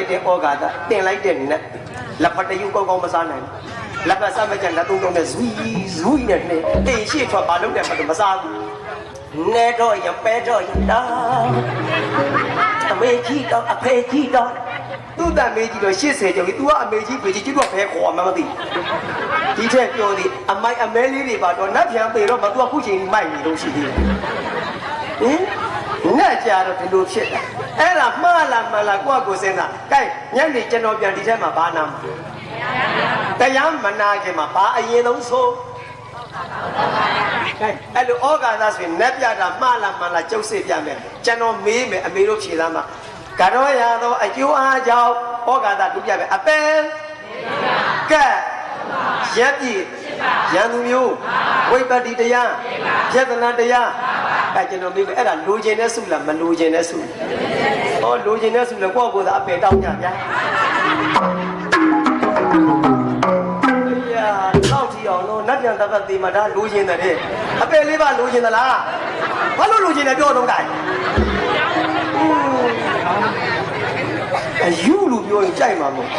လိုက်တဲ့ဩဃာတတင်လိုက်တဲ့နတ်လက်ဖက်တယူကောင်းကောင်းမစားနိုင်လက်ဖက်စားမကြလက်သုံးနဲ့ဇွီနဲ့နေတေရှိထွက်ပါလို့တဲ့ဖက်မစားဘူးနေတော့ရပဲတော့ရတာအမေကြီးတော့အဖေကြီးတော့သူ့တမေကြီးတော့80ကျော်ကြီး तू ကအမေကြီးဖေကြီးကျွတ်ဘဲခေါ်မှမသိဒီထက်ပြောသည်အမိုက်အမဲလေးတွေပါတော့နတ်ပြန်ပေတော့မ तू ကခုချိန်မိုက်နေလို့ရှိသေးတယ်ဟင်နတ်ကြတော့ဒီလိုဖြစ်တယ်အဲ့ဒါမှားလားမှန်လားကိုယ့်ကိုစဉ်းစားကဲညနေကျွန်တော်ပြန်ဒီထက်မှာဘာနာမှာတရားမနာခင်မှာဘာအရင်ဆုံးဆိုကဲအဲ့လိုဩဃာသဆိုရင်နတ်ပြတာမှားလားမှန်လားကျုပ်စစ်ပြမယ်ကျွန်တော်မေးမယ်အမေတို့ဖြေသားမှာကတော့ရတော့အကျိုးအားကြောင့်ဩဃာသဒုပြပဲအပယ်ကဲရက်ပြည့်ရန်သူမျိုးဝိပတ္တိတရားယတနာတရားအဲ့ကျွန်တော်မေးမယ်အဲ့ဒါလိုချင်တဲ့စုလားမလိုချင်တဲ့စုဟောလိုချင်တဲ့စုလည်းကိုယ့်ကိုယ်သာအပယ်တောင်းကြဗျာတော့ထီအောင်လို့နတ်ပြန်တပတ်သေးမှဒါလိုချင်တယ်အပယ်လေးပါလိုချင်သလားဘာလို့လိုချင်တယ်ပြောတော့တိုင်းအယူလူပြောရင်ကြိုက်မှာမဟုတ်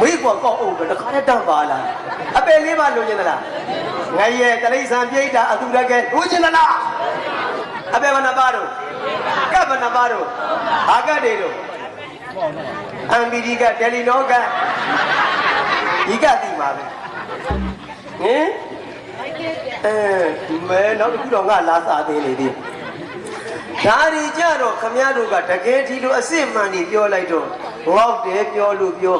မေးကောက်အောင်ပဲတခါတည်းတန်းပါလားအပယ်လေးပါလိုချင်သလားငရဲတလိษံပြိဋ္ဌာအတုတကဲလိုချင်သလားအပယ်ဘဏပါတော့ကပ်ဘဏပါတော့ဘာကတ်တွေတော့အမ်ဘီဒီကတယ်လီနောကဒီကတိပါပဲဟင်မဲနောက်တစ်ခုတော့ငါလာစားသေးလေဒီဒါတွေကြတော့ခမည်းတော်ကတကယ်ဒီလိုအစ်စ်မှန်ကြီးပြောလိုက်တော့ငေါ့တယ်ပြောလို့ပြော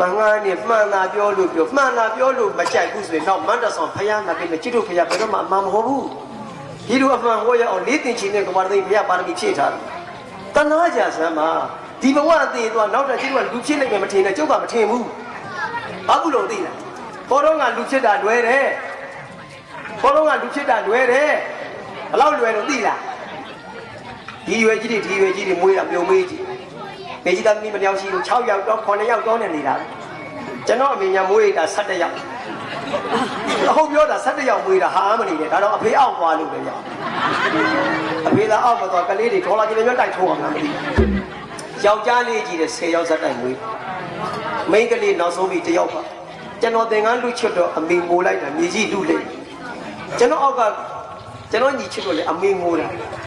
မငါနဲ့မှန်တာပြောလို့ပြောမှန်တာပြောလို့မကြိုက်ဘူးဆိုရင်တော့မန္တဆောင်ဖယားမှာပြည့်ချစ်တို့ဖယားဘယ်တော့မှအမှန်မဟုတ်ဘူးဒီလိုအမှန်ဟောရအောင်လေးတင်ချင်တဲ့ကမာသိဖယားပါရမီဖြည့်ထားတယ်တနာကြဆမ်းမှာဒီဘဝအသေးတော့နောက်တစ်ချိန်ကလူဖြစ်နိုင်မယ်မထင်နဲ့ကျုပ်ကမထင်ဘူးဘာဘူးလို့သိလားဘောတော့ကလူဖြစ်တာလွယ်တယ်ဘောတော့ကလူဖြစ်တာလွယ်တယ်ဘယ်လောက်လွယ်လို့သိလားဒီရွယ်ကြီးတွေမွေးတာပြုံမေးကြီးပေကြီးသားသမီးမတယောက်ရှိလို့6ယောက်တော့9ယောက်တော့နေနေတာကျွန်တော်အမေညာမွေးတာ17ယောက်အဟုတ်ပြောတာ17ယောက်မွေးတာဟာမနေနဲ့ဒါတော့အဖေအောက်သွားလို့ပဲကြောက်အဖေသာအောက်မသွားကလေးတွေထော်လာကြည့်လည်းတိုက်ထိုးအောင်လားမသိယောက်ျားလေးကြီးတဲ့10ယောက်ဇက်တိုက်မွေးမိန်းကလေးနောက်ဆုံးပြီး1ယောက်ပါကျွန်တော်သင်္ကန်းလူချွတ်တော့အမေငိုလိုက်တာမြေကြီးလူလေကျွန်တော်အောက်ကကျွန်တော်ညီချစ်တော့လေအမေငိုတာ